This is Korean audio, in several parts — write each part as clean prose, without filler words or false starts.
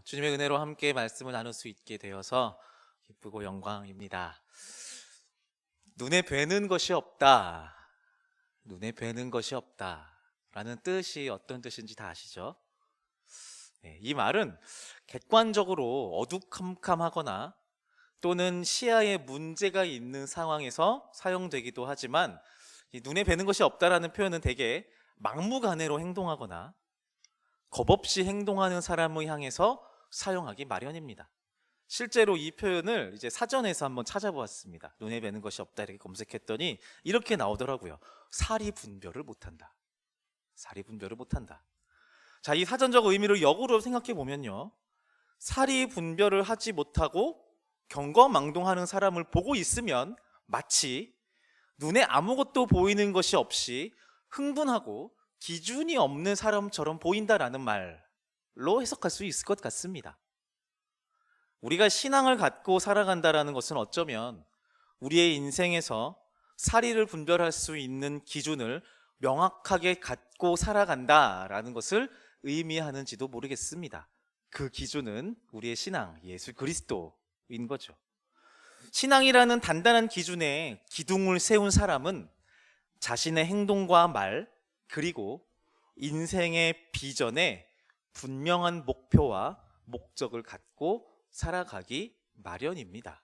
주님의 은혜로 함께 말씀을 나눌 수 있게 되어서 기쁘고 영광입니다. 눈에 뵈는 것이 없다. 눈에 뵈는 것이 없다. 라는 뜻이 어떤 뜻인지 다 아시죠? 이 말은 객관적으로 어두컴컴하거나 또는 시야에 문제가 있는 상황에서 사용되기도 하지만 이 눈에 뵈는 것이 없다라는 표현은 대개 막무가내로 행동하거나 겁 없이 행동하는 사람을 향해서 사용하기 마련입니다. 실제로 이 표현을 이제 사전에서 한번 찾아보았습니다. 눈에 뵈는 것이 없다 이렇게 검색했더니 이렇게 나오더라고요. 사리 분별을 못한다. 사리 분별을 못한다. 자, 이 사전적 의미를 역으로 생각해 보면요, 사리 분별을 하지 못하고 경거망동하는 사람을 보고 있으면 마치 눈에 아무것도 보이는 것이 없이 흥분하고 기준이 없는 사람처럼 보인다라는 말로 해석할 수 있을 것 같습니다. 우리가 신앙을 갖고 살아간다는 것은 어쩌면 우리의 인생에서 사리를 분별할 수 있는 기준을 명확하게 갖고 살아간다라는 것을 의미하는지도 모르겠습니다. 그 기준은 우리의 신앙, 예수 그리스도인 거죠. 신앙이라는 단단한 기준에 기둥을 세운 사람은 자신의 행동과 말, 그리고 인생의 비전에 분명한 목표와 목적을 갖고 살아가기 마련입니다.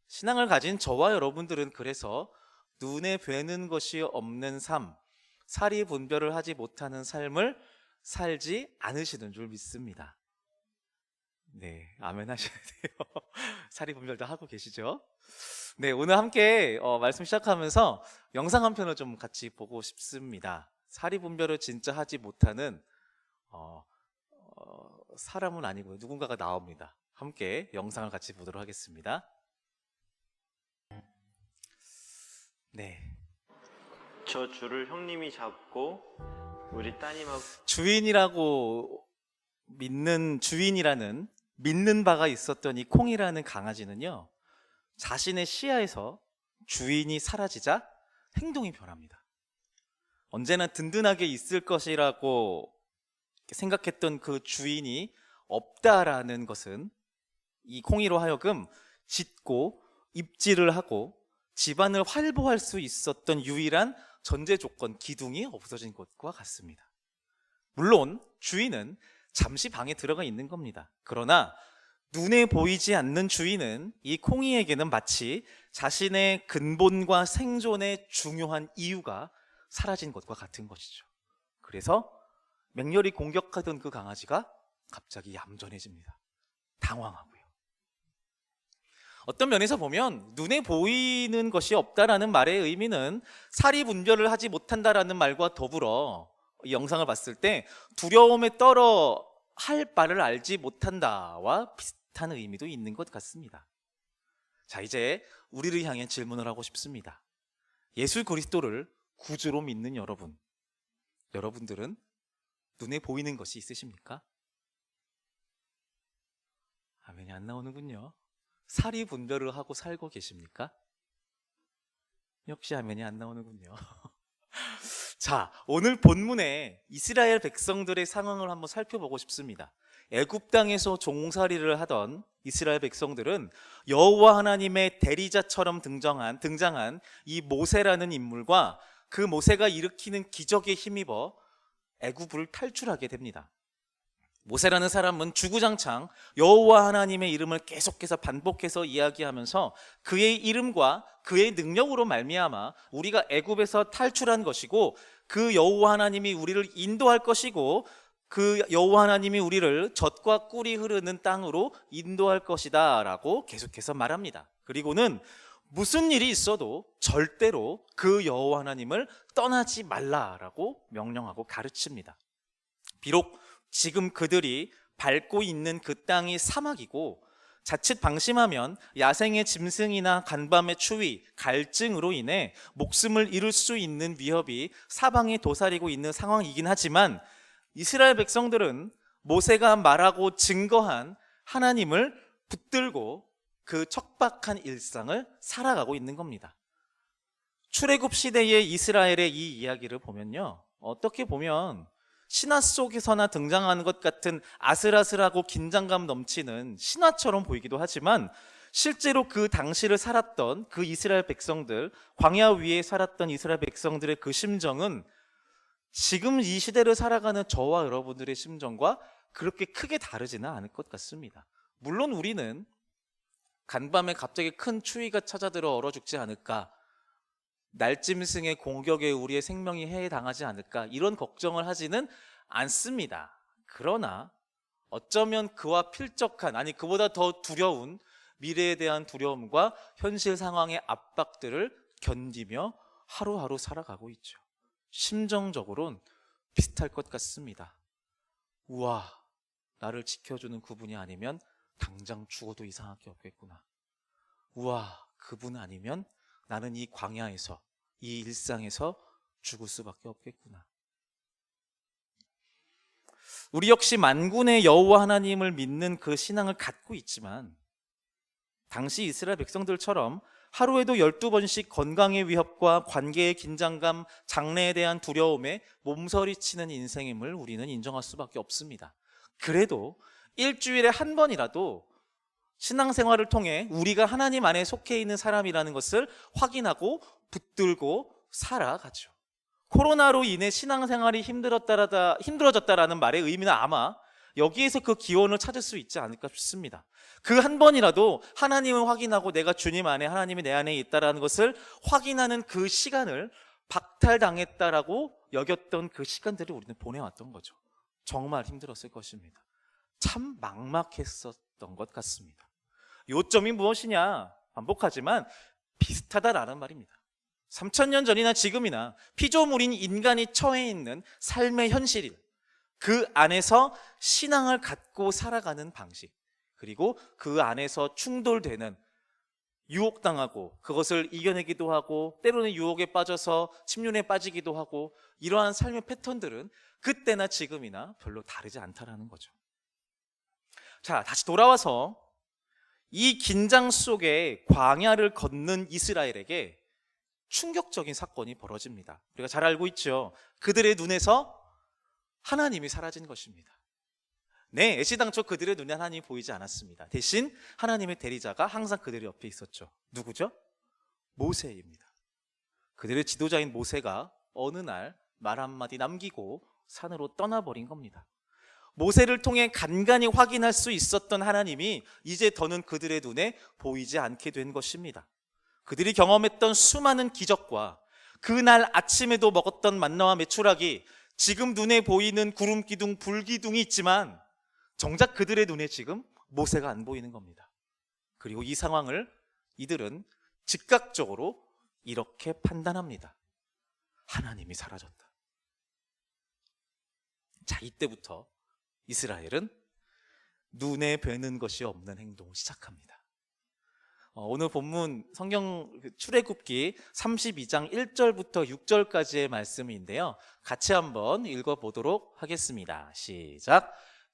신앙을 가진 저와 여러분들은 그래서 눈에 뵈는 것이 없는 삶, 사리 분별을 하지 못하는 삶을 살지 않으시는 줄 믿습니다. 네, 아멘 하셔야 돼요. 사리 분별도 하고 계시죠? 네, 오늘 함께 말씀 시작하면서 영상 한 편을 좀 같이 보고 싶습니다. 사리 분별을 진짜 하지 못하는 사람은 아니고요, 누군가가 나옵니다. 함께 영상을 같이 보도록 하겠습니다. 네, 저 줄을 형님이 잡고 우리 따님하고 주인이라는 믿는 바가 있었던 이 콩이라는 강아지는요, 자신의 시야에서 주인이 사라지자 행동이 변합니다. 언제나 든든하게 있을 것이라고 생각했던 그 주인이 없다라는 것은 이 콩이로 하여금 짖고 입질을 하고 집안을 활보할 수 있었던 유일한 전제 조건, 기둥이 없어진 것과 같습니다. 물론 주인은 잠시 방에 들어가 있는 겁니다. 그러나 눈에 보이지 않는 주인은 이 콩이에게는 마치 자신의 근본과 생존의 중요한 이유가 사라진 것과 같은 것이죠. 그래서 맹렬히 공격하던 그 강아지가 갑자기 얌전해집니다. 당황하고요. 어떤 면에서 보면 눈에 보이는 것이 없다라는 말의 의미는 사리 분별을 하지 못한다라는 말과 더불어 이 영상을 봤을 때 두려움에 떨어 할 바를 알지 못한다와 비슷한 의미도 있는 것 같습니다. 자, 이제 우리를 향해 질문을 하고 싶습니다. 예수 그리스도를 구주로 믿는 여러분들은 눈에 보이는 것이 있으십니까? 아멘이 안 나오는군요. 사리 분별을 하고 살고 계십니까? 역시 아멘이 안 나오는군요. 자, 오늘 본문에 이스라엘 백성들의 상황을 한번 살펴보고 싶습니다. 애굽 땅에서 종살이를 하던 이스라엘 백성들은 여호와 하나님의 대리자처럼 등장한 이 모세라는 인물과 그 모세가 일으키는 기적에 힘입어 애굽을 탈출하게 됩니다. 모세라는 사람은 주구장창 여호와 하나님의 이름을 계속해서 반복해서 이야기하면서 그의 이름과 그의 능력으로 말미암아 우리가 애굽에서 탈출한 것이고 그 여호와 하나님이 우리를 인도할 것이고 그 여호와 하나님이 우리를 젖과 꿀이 흐르는 땅으로 인도할 것이다 라고 계속해서 말합니다. 그리고는 무슨 일이 있어도 절대로 그 여호와 하나님을 떠나지 말라라고 명령하고 가르칩니다. 비록 지금 그들이 밟고 있는 그 땅이 사막이고 자칫 방심하면 야생의 짐승이나 간밤의 추위, 갈증으로 인해 목숨을 잃을 수 있는 위협이 사방에 도사리고 있는 상황이긴 하지만 이스라엘 백성들은 모세가 말하고 증거한 하나님을 붙들고 그 척박한 일상을 살아가고 있는 겁니다. 출애굽 시대의 이스라엘의 이 이야기를 보면요, 어떻게 보면 신화 속에서나 등장하는 것 같은 아슬아슬하고 긴장감 넘치는 신화처럼 보이기도 하지만 실제로 그 당시를 살았던 그 이스라엘 백성들, 광야 위에 살았던 이스라엘 백성들의 그 심정은 지금 이 시대를 살아가는 저와 여러분들의 심정과 그렇게 크게 다르지는 않을 것 같습니다. 물론 우리는 간밤에 갑자기 큰 추위가 찾아들어 얼어 죽지 않을까, 날짐승의 공격에 우리의 생명이 해당하지 않을까, 이런 걱정을 하지는 않습니다. 그러나 어쩌면 그와 필적한, 아니 그보다 더 두려운 미래에 대한 두려움과 현실 상황의 압박들을 견디며 하루하루 살아가고 있죠. 심정적으로는 비슷할 것 같습니다. 우와, 나를 지켜주는 그분이 아니면 당장 죽어도 이상할 게 없겠구나. 우와, 그분 아니면 나는 이 광야에서, 이 일상에서 죽을 수밖에 없겠구나. 우리 역시 만군의 여호와 하나님을 믿는 그 신앙을 갖고 있지만 당시 이스라엘 백성들처럼 하루에도 12번씩 건강의 위협과 관계의 긴장감, 장래에 대한 두려움에 몸서리치는 인생임을 우리는 인정할 수밖에 없습니다. 그래도 일주일에 한 번이라도 신앙생활을 통해 우리가 하나님 안에 속해 있는 사람이라는 것을 확인하고 붙들고 살아가죠. 코로나로 인해 신앙생활이 힘들어졌다라는 말의 의미는 아마 여기에서 그 기원을 찾을 수 있지 않을까 싶습니다. 그 한 번이라도 하나님을 확인하고 내가 주님 안에, 하나님이 내 안에 있다라는 것을 확인하는 그 시간을 박탈당했다라고 여겼던 그 시간들을 우리는 보내왔던 거죠. 정말 힘들었을 것입니다. 참 막막했었던 것 같습니다. 요점이 무엇이냐? 반복하지만 비슷하다라는 말입니다. 3000년 전이나 지금이나 피조물인 인간이 처해 있는 삶의 현실인 그 안에서 신앙을 갖고 살아가는 방식, 그리고 그 안에서 충돌되는, 유혹당하고 그것을 이겨내기도 하고 때로는 유혹에 빠져서 침륜에 빠지기도 하고, 이러한 삶의 패턴들은 그때나 지금이나 별로 다르지 않다라는 거죠. 자, 다시 돌아와서 이 긴장 속에 광야를 걷는 이스라엘에게 충격적인 사건이 벌어집니다. 우리가 잘 알고 있죠. 그들의 눈에서 하나님이 사라진 것입니다. 네, 애시당초 그들의 눈에 하나님이 보이지 않았습니다. 대신 하나님의 대리자가 항상 그들 옆에 있었죠. 누구죠? 모세입니다. 그들의 지도자인 모세가 어느 날 말 한마디 남기고 산으로 떠나버린 겁니다. 모세를 통해 간간히 확인할 수 있었던 하나님이 이제 더는 그들의 눈에 보이지 않게 된 것입니다. 그들이 경험했던 수많은 기적과 그날 아침에도 먹었던 만나와 메추라기, 지금 눈에 보이는 구름 기둥, 불 기둥이 있지만 정작 그들의 눈에 지금 모세가 안 보이는 겁니다. 그리고 이 상황을 이들은 즉각적으로 이렇게 판단합니다. 하나님이 사라졌다. 자, 이때부터 이스라엘은 눈에 뵈는 것이 없는 행동을 시작합니다. 오늘 본문 성경 출애굽기 32장 1절부터 6절까지의 말씀인데요. 같이 한번 읽어보도록 하겠습니다. 시작.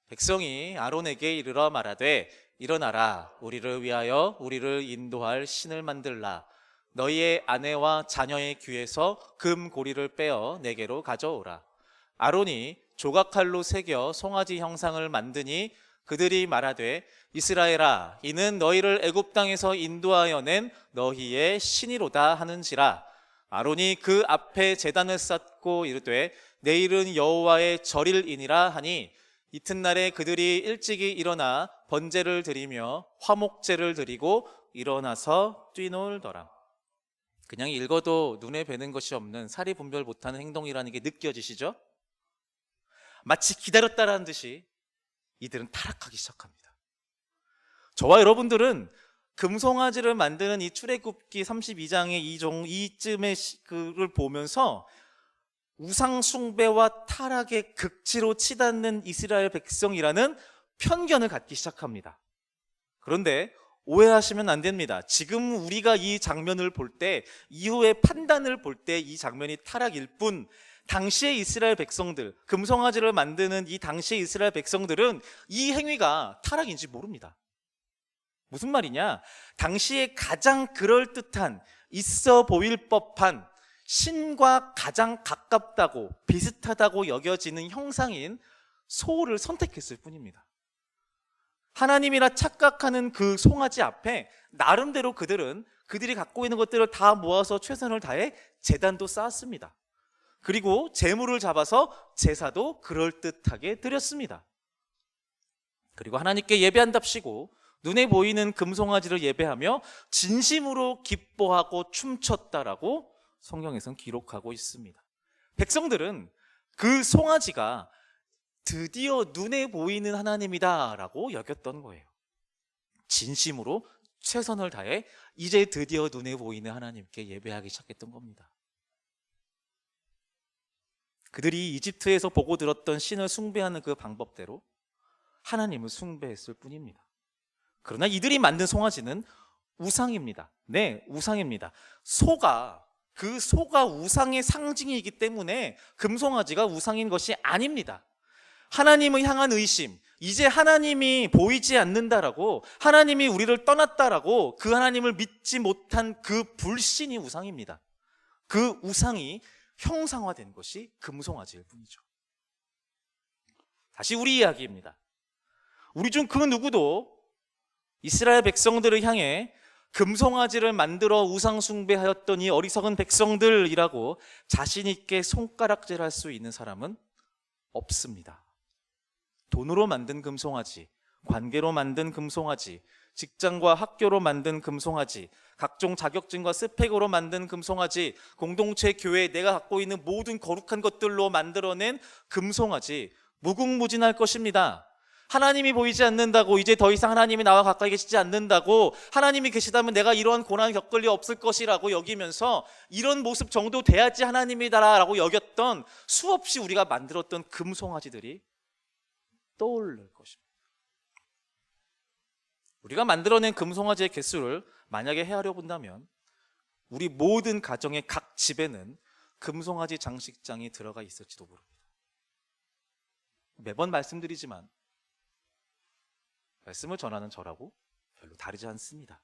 백성이 아론에게 이르러 말하되 일어나라, 우리를 위하여 우리를 인도할 신을 만들라. 너희의 아내와 자녀의 귀에서 금고리를 빼어 내게로 가져오라. 아론이 조각칼로 새겨 송아지 형상을 만드니 그들이 말하되 이스라엘아, 이는 너희를 애굽 땅에서 인도하여 낸 너희의 신이로다 하는지라. 아론이 그 앞에 제단을 쌓고 이르되 내일은 여호와의 절일이니라 하니 이튿날에 그들이 일찍이 일어나 번제를 드리며 화목제를 드리고 일어나서 뛰놀더라. 그냥 읽어도 눈에 뵈는 것이 없는, 사리 분별 못하는 행동이라는 게 느껴지시죠? 마치 기다렸다라는 듯이 이들은 타락하기 시작합니다. 저와 여러분들은 금송아지를 만드는 이 출애굽기 32장의 이쯤의 그를 보면서 우상 숭배와 타락의 극치로 치닫는 이스라엘 백성이라는 편견을 갖기 시작합니다. 그런데 오해하시면 안 됩니다. 지금 우리가 이 장면을 볼 때, 이후의 판단을 볼 때 이 장면이 타락일 뿐, 당시의 이스라엘 백성들, 금송아지를 만드는 이 당시의 이스라엘 백성들은 이 행위가 타락인지 모릅니다. 무슨 말이냐? 당시에 가장 그럴듯한, 있어 보일 법한 신과 가장 가깝다고 비슷하다고 여겨지는 형상인 소를 선택했을 뿐입니다. 하나님이라 착각하는 그 송아지 앞에 나름대로 그들이 갖고 있는 것들을 다 모아서 최선을 다해 제단도 쌓았습니다. 그리고 제물을 잡아서 제사도 그럴듯하게 드렸습니다. 그리고 하나님께 예배한답시고 눈에 보이는 금송아지를 예배하며 진심으로 기뻐하고 춤췄다라고 성경에서는 기록하고 있습니다. 백성들은 그 송아지가 드디어 눈에 보이는 하나님이다라고 여겼던 거예요. 진심으로 최선을 다해 이제 드디어 눈에 보이는 하나님께 예배하기 시작했던 겁니다. 그들이 이집트에서 보고 들었던 신을 숭배하는 그 방법대로 하나님을 숭배했을 뿐입니다. 그러나 이들이 만든 송아지는 우상입니다. 네, 우상입니다. 그 소가 우상의 상징이기 때문에 금송아지가 우상인 것이 아닙니다. 하나님을 향한 의심, 이제 하나님이 보이지 않는다라고, 하나님이 우리를 떠났다라고 그 하나님을 믿지 못한 그 불신이 우상입니다. 그 우상이 형상화된 것이 금송아지일 뿐이죠. 다시 우리 이야기입니다. 우리 중 그 누구도 이스라엘 백성들을 향해 금송아지를 만들어 우상 숭배하였던 이 어리석은 백성들이라고 자신 있게 손가락질할 수 있는 사람은 없습니다. 돈으로 만든 금송아지, 관계로 만든 금송아지, 직장과 학교로 만든 금송아지, 각종 자격증과 스펙으로 만든 금송아지, 공동체, 교회, 내가 갖고 있는 모든 거룩한 것들로 만들어낸 금송아지, 무궁무진할 것입니다. 하나님이 보이지 않는다고, 이제 더 이상 하나님이 나와 가까이 계시지 않는다고, 하나님이 계시다면 내가 이러한 고난을 겪을 리 없을 것이라고 여기면서 이런 모습 정도 돼야지 하나님이다라고 여겼던 수없이 우리가 만들었던 금송아지들이 떠오를 것입니다. 우리가 만들어낸 금송아지의 개수를 만약에 헤아려 본다면 우리 모든 가정의 각 집에는 금송아지 장식장이 들어가 있을지도 모릅니다. 매번 말씀드리지만 말씀을 전하는 저라고 별로 다르지 않습니다.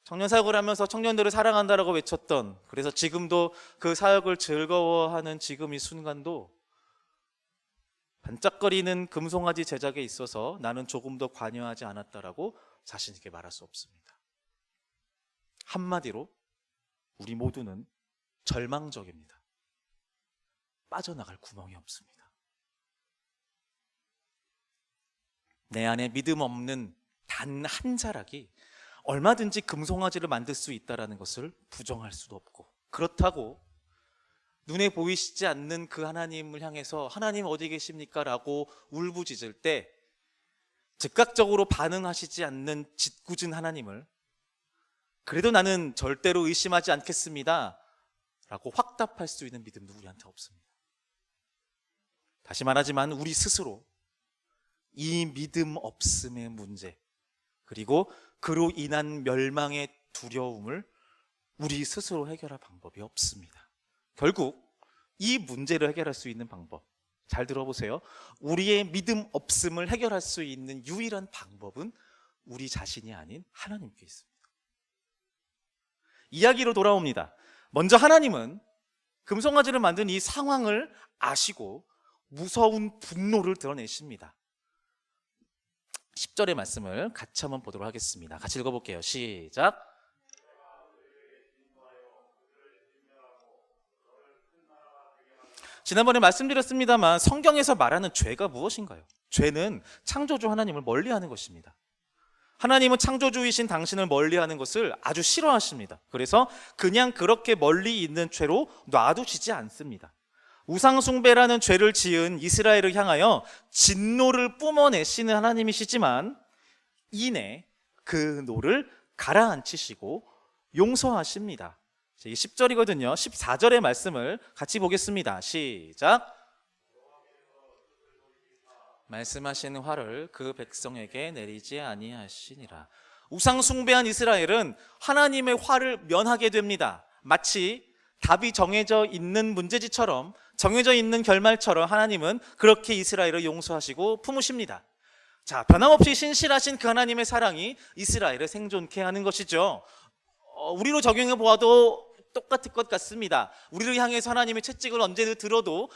청년 사역을 하면서 청년들을 사랑한다라고 외쳤던, 그래서 지금도 그 사역을 즐거워하는 지금 이 순간도 반짝거리는 금송아지 제작에 있어서 나는 조금 더 관여하지 않았다라고 자신 있게 말할 수 없습니다. 한마디로 우리 모두는 절망적입니다. 빠져나갈 구멍이 없습니다. 내 안에 믿음 없는 단 한 자락이 얼마든지 금송아지를 만들 수 있다는 것을 부정할 수도 없고, 그렇다고 눈에 보이시지 않는 그 하나님을 향해서 하나님 어디 계십니까? 라고 울부짖을 때 즉각적으로 반응하시지 않는 짓궂은 하나님을 그래도 나는 절대로 의심하지 않겠습니다 라고 확답할 수 있는 믿음도 우리한테 없습니다. 다시 말하지만 우리 스스로 이 믿음 없음의 문제, 그리고 그로 인한 멸망의 두려움을 우리 스스로 해결할 방법이 없습니다. 결국 이 문제를 해결할 수 있는 방법, 잘 들어보세요. 우리의 믿음 없음을 해결할 수 있는 유일한 방법은 우리 자신이 아닌 하나님께 있습니다. 이야기로 돌아옵니다. 먼저 하나님은 금송아지를 만든 이 상황을 아시고 무서운 분노를 드러내십니다. 10절의 말씀을 같이 한번 보도록 하겠습니다. 같이 읽어볼게요. 시작. 지난번에 말씀드렸습니다만 성경에서 말하는 죄가 무엇인가요? 죄는 창조주 하나님을 멀리하는 것입니다. 하나님은 창조주이신 당신을 멀리하는 것을 아주 싫어하십니다. 그래서 그냥 그렇게 멀리 있는 죄로 놔두시지 않습니다. 우상숭배라는 죄를 지은 이스라엘을 향하여 진노를 뿜어내시는 하나님이시지만 이내 그 노를 가라앉히시고 용서하십니다. 이게 10절이거든요. 14절의 말씀을 같이 보겠습니다. 시작. 말씀하시는 화를 그 백성에게 내리지 아니하시니라. 우상 숭배한 이스라엘은 하나님의 화를 면하게 됩니다. 마치 답이 정해져 있는 문제지처럼, 정해져 있는 결말처럼 하나님은 그렇게 이스라엘을 용서하시고 품으십니다. 자, 변함없이 신실하신 그 하나님의 사랑이 이스라엘을 생존케 하는 것이죠. 우리로 적용해 보아도 똑같을 것 같습니다. 우리를 향해서 하나님의 채찍을 언제든 들어도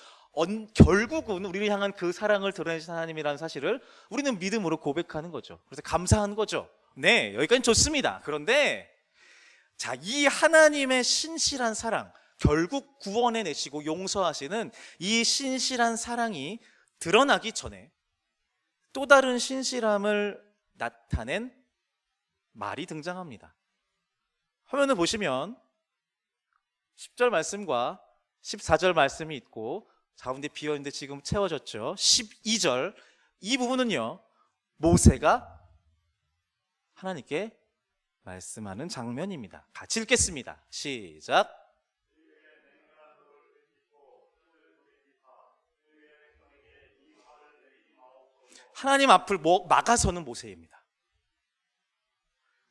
결국은 우리를 향한 그 사랑을 드러내신 하나님이라는 사실을 우리는 믿음으로 고백하는 거죠. 그래서 감사한 거죠. 네, 여기까지는 좋습니다. 그런데 자, 이 하나님의 신실한 사랑, 결국 구원해 내시고 용서하시는 이 신실한 사랑이 드러나기 전에 또 다른 신실함을 나타낸 말이 등장합니다. 화면을 보시면 10절 말씀과 14절 말씀이 있고 가운데 비어있는데 지금 채워졌죠. 12절 이 부분은요, 모세가 하나님께 말씀하는 장면입니다. 같이 읽겠습니다. 시작. 하나님 앞을 막아서는 모세입니다.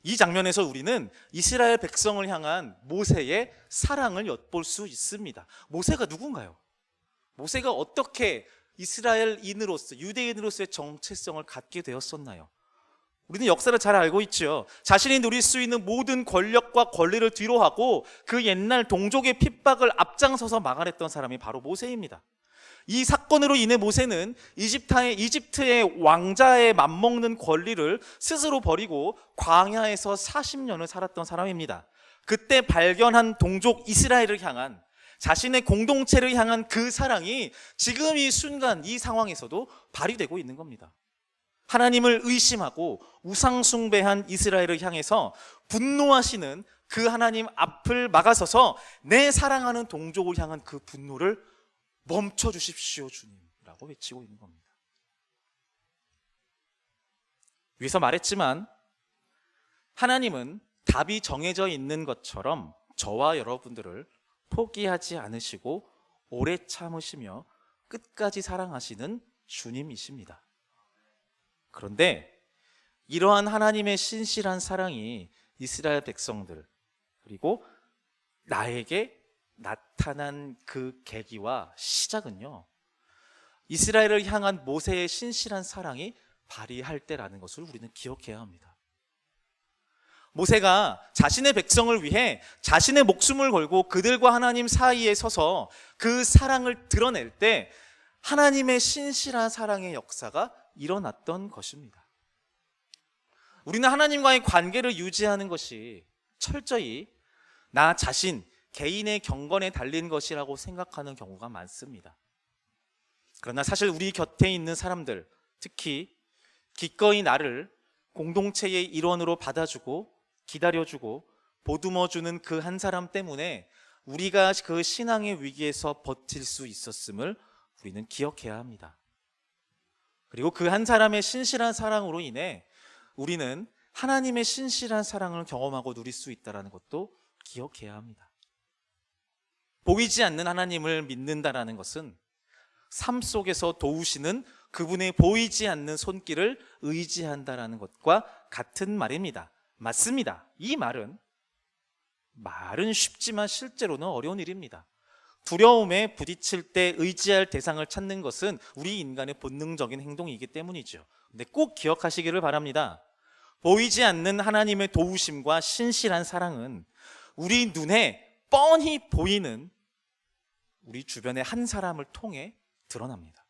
이 장면에서 우리는 이스라엘 백성을 향한 모세의 사랑을 엿볼 수 있습니다. 모세가 누군가요? 모세가 어떻게 이스라엘인으로서, 유대인으로서의 정체성을 갖게 되었었나요? 우리는 역사를 잘 알고 있죠. 자신이 누릴 수 있는 모든 권력과 권리를 뒤로하고 그 옛날 동족의 핍박을 앞장서서 막아냈던 사람이 바로 모세입니다. 이 사건으로 인해 모세는 이집트의 왕자에 맞먹는 권리를 스스로 버리고 광야에서 40년을 살았던 사람입니다. 그때 발견한 동족 이스라엘을 향한, 자신의 공동체를 향한 그 사랑이 지금 이 순간 이 상황에서도 발휘되고 있는 겁니다. 하나님을 의심하고 우상숭배한 이스라엘을 향해서 분노하시는 그 하나님 앞을 막아서서 내 사랑하는 동족을 향한 그 분노를 멈춰 주십시오 주님이라고 외치고 있는 겁니다. 위에서 말했지만 하나님은 답이 정해져 있는 것처럼 저와 여러분들을 포기하지 않으시고 오래 참으시며 끝까지 사랑하시는 주님이십니다. 그런데 이러한 하나님의 신실한 사랑이 이스라엘 백성들 그리고 나에게 나타난 그 계기와 시작은요, 이스라엘을 향한 모세의 신실한 사랑이 발휘할 때라는 것을 우리는 기억해야 합니다. 모세가 자신의 백성을 위해 자신의 목숨을 걸고 그들과 하나님 사이에 서서 그 사랑을 드러낼 때 하나님의 신실한 사랑의 역사가 일어났던 것입니다. 우리는 하나님과의 관계를 유지하는 것이 철저히 나 자신, 개인의 경건에 달린 것이라고 생각하는 경우가 많습니다. 그러나 사실 우리 곁에 있는 사람들, 특히 기꺼이 나를 공동체의 일원으로 받아주고 기다려주고 보듬어주는 그 한 사람 때문에 우리가 그 신앙의 위기에서 버틸 수 있었음을 우리는 기억해야 합니다. 그리고 그 한 사람의 신실한 사랑으로 인해 우리는 하나님의 신실한 사랑을 경험하고 누릴 수 있다는 것도 기억해야 합니다. 보이지 않는 하나님을 믿는다라는 것은 삶 속에서 도우시는 그분의 보이지 않는 손길을 의지한다라는 것과 같은 말입니다. 맞습니다. 이 말은 쉽지만 실제로는 어려운 일입니다. 두려움에 부딪힐 때 의지할 대상을 찾는 것은 우리 인간의 본능적인 행동이기 때문이죠. 근데 꼭 기억하시기를 바랍니다. 보이지 않는 하나님의 도우심과 신실한 사랑은 우리 눈에 뻔히 보이는 우리 주변의 한 사람을 통해 드러납니다.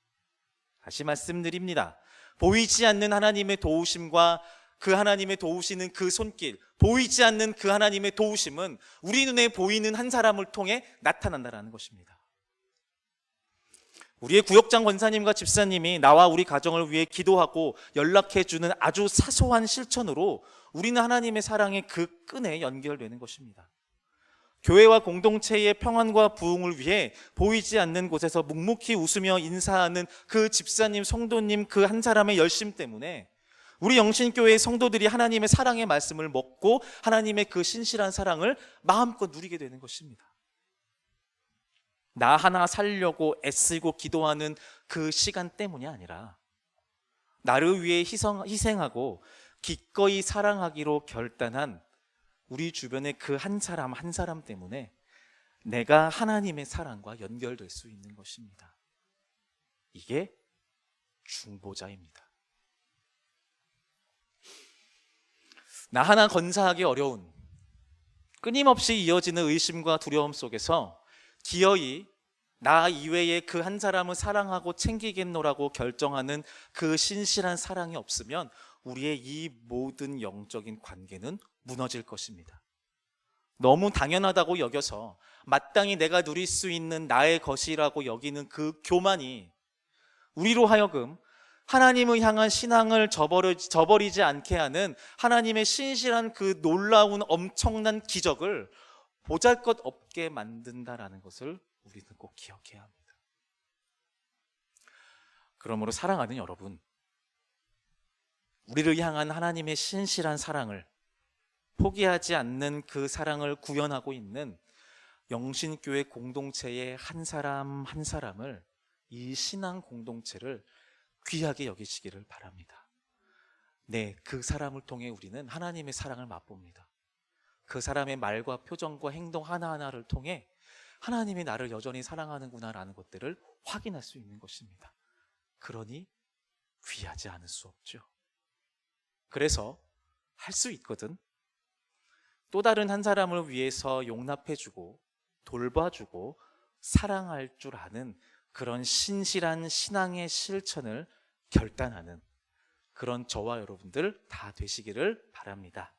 다시 말씀드립니다. 보이지 않는 하나님의 도우심과 그 하나님의 도우시는 그 손길, 보이지 않는 그 하나님의 도우심은 우리 눈에 보이는 한 사람을 통해 나타난다는 것입니다. 우리의 구역장 권사님과 집사님이 나와 우리 가정을 위해 기도하고 연락해주는 아주 사소한 실천으로 우리는 하나님의 사랑의 그 끈에 연결되는 것입니다. 교회와 공동체의 평안과 부흥을 위해 보이지 않는 곳에서 묵묵히 웃으며 인사하는 그 집사님, 성도님 그 한 사람의 열심 때문에 우리 영신교회의 성도들이 하나님의 사랑의 말씀을 먹고 하나님의 그 신실한 사랑을 마음껏 누리게 되는 것입니다. 나 하나 살려고 애쓰고 기도하는 그 시간 때문이 아니라 나를 위해 희생하고 기꺼이 사랑하기로 결단한 우리 주변의 그 한 사람 한 사람 때문에 내가 하나님의 사랑과 연결될 수 있는 것입니다. 이게 중보자입니다. 나 하나 건사하기 어려운, 끊임없이 이어지는 의심과 두려움 속에서 기어이 나 이외에 그 한 사람을 사랑하고 챙기겠노라고 결정하는 그 신실한 사랑이 없으면 우리의 이 모든 영적인 관계는 무너질 것입니다. 너무 당연하다고 여겨서 마땅히 내가 누릴 수 있는 나의 것이라고 여기는 그 교만이 우리로 하여금 하나님을 향한 신앙을 저버리지 않게 하는 하나님의 신실한 그 놀라운 엄청난 기적을 보잘것없게 만든다라는 것을 우리는 꼭 기억해야 합니다. 그러므로 사랑하는 여러분, 우리를 향한 하나님의 신실한 사랑을 포기하지 않는 그 사랑을 구현하고 있는 영신교회 공동체의 한 사람 한 사람을, 이 신앙 공동체를 귀하게 여기시기를 바랍니다. 네, 그 사람을 통해 우리는 하나님의 사랑을 맛봅니다. 그 사람의 말과 표정과 행동 하나하나를 통해 하나님이 나를 여전히 사랑하는구나라는 것들을 확인할 수 있는 것입니다. 그러니 귀하지 않을 수 없죠. 그래서 할 수 있거든. 또 다른 한 사람을 위해서 용납해주고 돌봐주고 사랑할 줄 아는 그런 신실한 신앙의 실천을 결단하는 그런 저와 여러분들 다 되시기를 바랍니다.